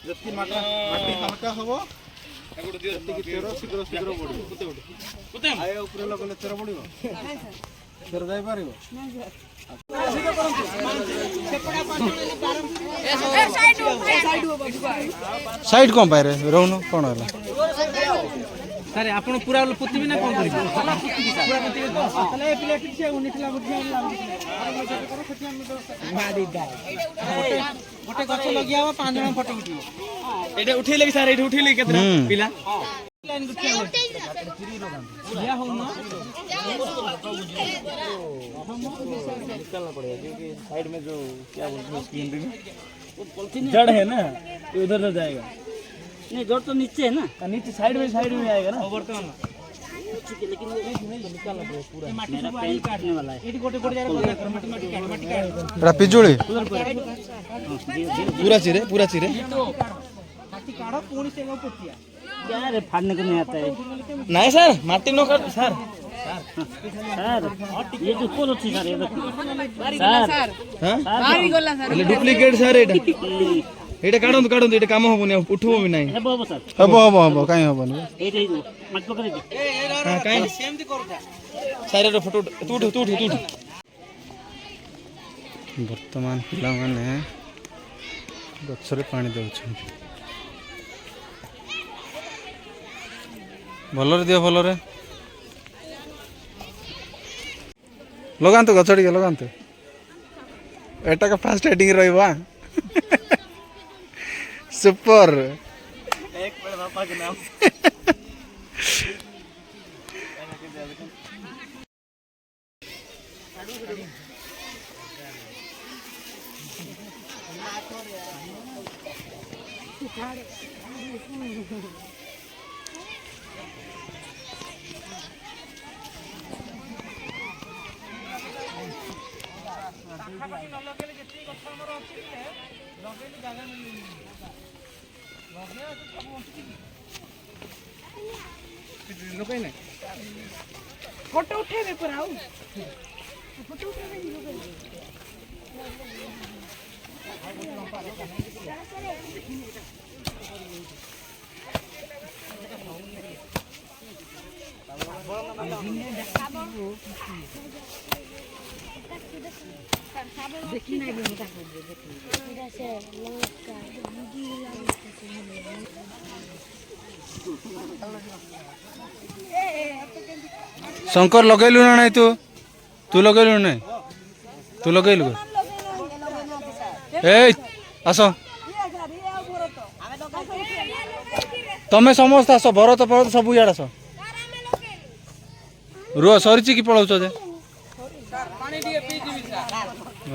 जति माटी हल्का हबो जति चेर शीघ्र शीघ्र बढ़िबो आय ऊपर लगले चेर बढ़िबो चेर जाई पारिबो साइड कौन पाए रे रोनो कौन है सर आपण पूरा पोती बिना कोन करिबो पूरा पोती तो तले प्लेट से उनितला बुझिया मादी दा गोटे गछ लगियावा 5 जण फोटो उठिबो एटे उठेले कि सर एटे उठेले केतना पिला लाइन गुठिया लिया हो ना निकालना पड़ेगा क्योंकि साइड में जो क्या बोलते हैं स्क्रीन में जड़ है ना ये उधर से जाएगा नहीं जड़ तो नीचे है ना नीचे साइड में आएगा ना वर्तमान लेकिन निकालना पड़ेगा पूरा मेरा पेन काटने वाला है एटी गोटे गोटे जाकर माटी काट पिजुली पूरा चिरे तो माटी काढ़ो पूरी से वो पोतिया क्या रे फाड़ने को नहीं आता है नहीं सर माटी नो काट सर सर ये तो कौन अच्छी सर ये सर हां એટલે ડુપ્લિકેટ સર એટા કાઢો એટા કામ હોબો ને ઉઠવો भी नहीं है बाबू सर हबो काई हबो ने एटे मत पकड़ दे हां काई सेम दी करता सारे रो फोटो टूट वर्तमान पिला माने गछरे पानी दउछ भलरे दियो भलरे लगांतु गछड़ी लगांतु एटा का फास्ट हेडिंग रहबा सुपर एक पेड़ पापा के नाम फोटो उठेबे पर आउ फोटो उठेबे देखी नहीं भी होता है से लंका शंकर लगेलु ना नहीं तू लगेलु नहीं तू लगेलु ए आसो तमें समस्त आस भरत भरत सब इड आस रो सरी कि पलाउच जे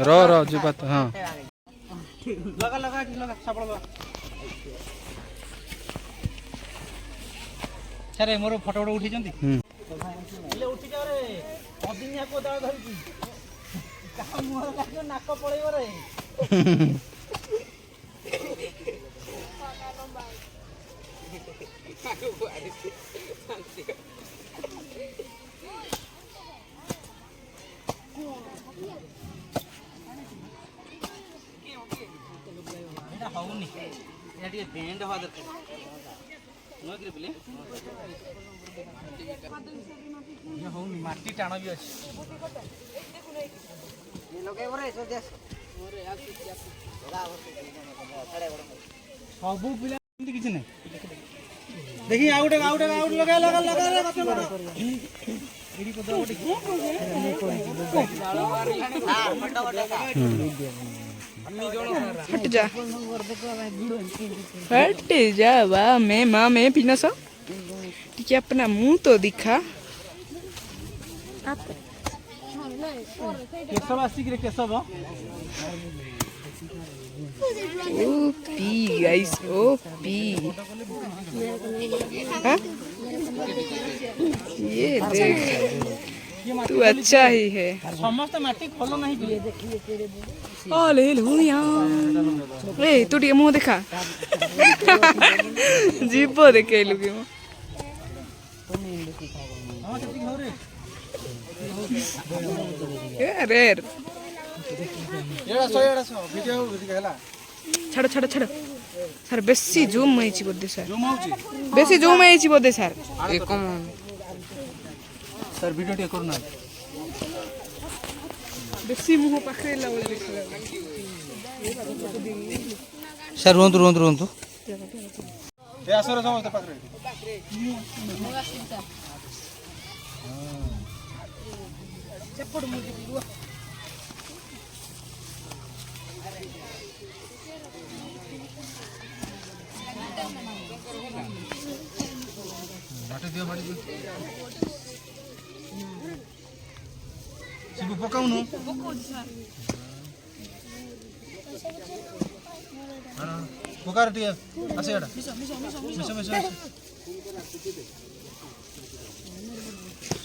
रो जीवा तो हाँ लगा सापड़ सर मोर फोटो उठी उठी जाओ रे अदिनिया को दाळ धरती का मुह का नाक पळेइबो रे एटा होउनी एटा टिके बेंड हो दरकार नो ग्रिपले ये होउनी माटी टाण भी अछि ये लगे बरे तो देख मोरे यार सबु पिला किछ नै देखि आउट लगा एडी को दो हट जा वाह मैं माँ मैं पीना सा ठीक है अपना मुंह तो दिखा केशव आसी कि केशव ओपी गाइस ओपी हाँ ये देख तू अच्छा ही है समस्त माटी खोलो नहीं ले ए तू टे मुंह देखा जीभ देखे लुगे मो अरे एड़ा सो वीडियो हला छड़ ସାର୍ ବେଶୀ ଜୁମ୍ ହେଇଛି ବୋଧେ ସାର୍, ଜୁମ୍ ହଉଛି ବେଶୀ ଜୁମ୍ ହେଇଛି ବୋଧେ ସାର୍। ସାର୍ ଭିଡ଼ିଓ ଟିକେ କରୁନାହାନ୍ତି। ବେଶୀ ମୁହଁ ପାଖରେ ହେଲା ଭଳି ଦେଖିଲା। ସାର୍ ରୁହନ୍ତୁ ରୁହନ୍ତୁ ରୁହନ୍ତୁ। ଏ ଆସରେ ସମସ୍ତେ ପାଖରେ। ମାଟି ଦିଅ ମାଟି ଦିଅ। ଶିବୁ ପକାଉନୁ। ପକାର ଟିକେ ଆସେ ଏଟା ମିଶ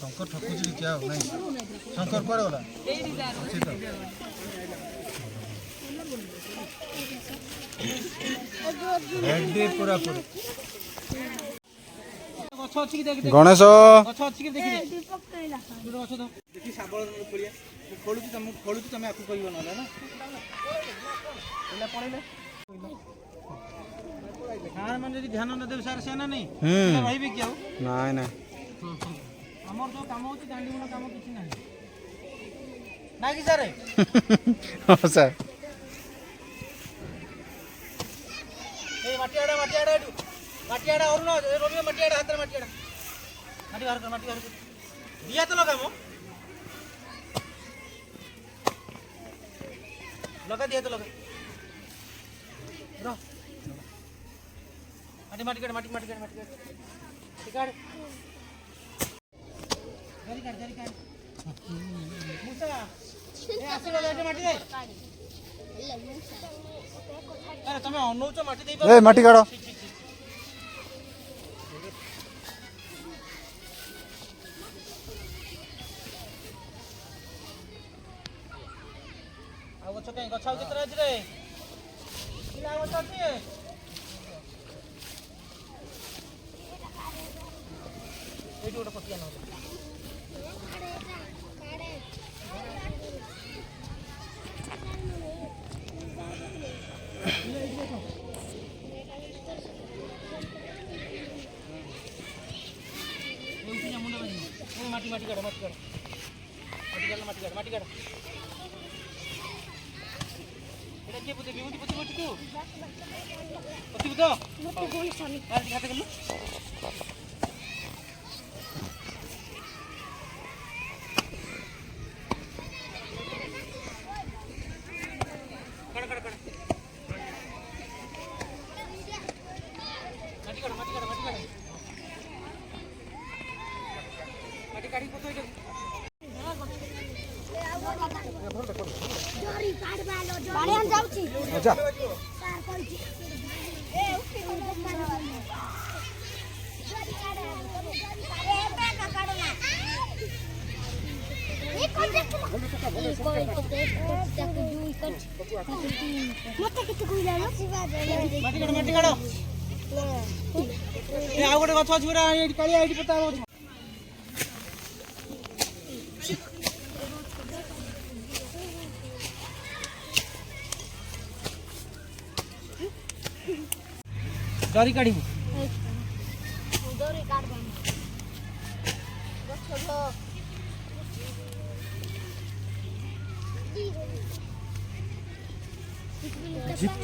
ଶଙ୍କର ଠକୁଛି କି ଆଉ ନାଇଁ? ଶଙ୍କର କୁଆଡ଼େ ଗଲା? ଅଛି ତ। ରେଡି ପୁରା ପୁରା। ଗଣେଶ ଗଛ ଅଛି କି ଦେଖି ଗଛ ତ ଦେଖି ଶାବଳ ଖୋଳିଆ ଖୋଳୁଛି ତମେ ଆକୁ କହିବ ନହେଲେ ନା ପଳେଇଲେ ସାର୍ ମାନେ ଯଦି ଧ୍ୟାନ ନ ଦେବେ ସାର୍ ସେ ନା ନାହିଁ ରହିବେ କି ଆଉ? ନାଇଁ ନାଇଁ ଆମର ଯୋଉ କାମ ହଉଛି ଦାଣ୍ଡି ମୁଣ୍ଡ କାମ କିଛି ନାହିଁ ନାଇଁ କି ସାର୍? ହଁ ସାର୍। ଏଇ ମାଟିଆଡ଼ା ଏଠୁ ମାଟିଆଡ଼ା ଅରୁଣ ରବିବ ମାଟିଆଡ଼ା ହାତରେ ମାଟିଆଡ଼ା ମାଟି ବାହାର କର ଦିଆ ତ ଲଗାମ ଲଗା ଦିଆ ତ ଲଗା ରହ ମାଟି କାଟ ଜାରି କାଟ ମୁସା ଏ ଆସିବ ଏଠି ମାଟି ଦେ ଆରେ ତମେ ଅନଉଛ ମାଟି ଦେଇ ଏ ମାଟି କାଟ ଆଉ ଗଛ କାଇଁ ଗଛ ଆଉ କେତେ ଅଛି ରେ କିଲା ଗଛ ଅଛି ଏଇଠି ଗୋଟେ ପଟିଆ ନହେଲେ ମାଟି କାଟ এটা কি পুতে বিভূতি পুতে পুতে তো পুতে তো মতে গোল সানি আর হাতে গেল কড় মাটি কাটি কত এটা বাড়িয়ান যাଉଛି আচ্ছা স্যার কইছি এ উঠি জরি কাড়ে এ বেকা কাড়ে না এই কোন দেখছ তাকে দুই কট মতে কিছু কইলা না মাটি কাটো এ ଆଉ ଗୋଟେ ଗଛ ଅଛି ପୁରା ଏଇଠି କାଳିଆ ଏଇଠି ପତା ଅଛି जरी काढी जरी काढ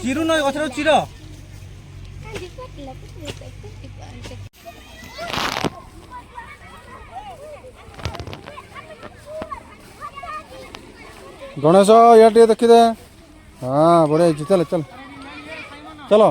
चिरू न गछर चिर गणेश या देखी दे हाँ बढ़िया चल चल चलो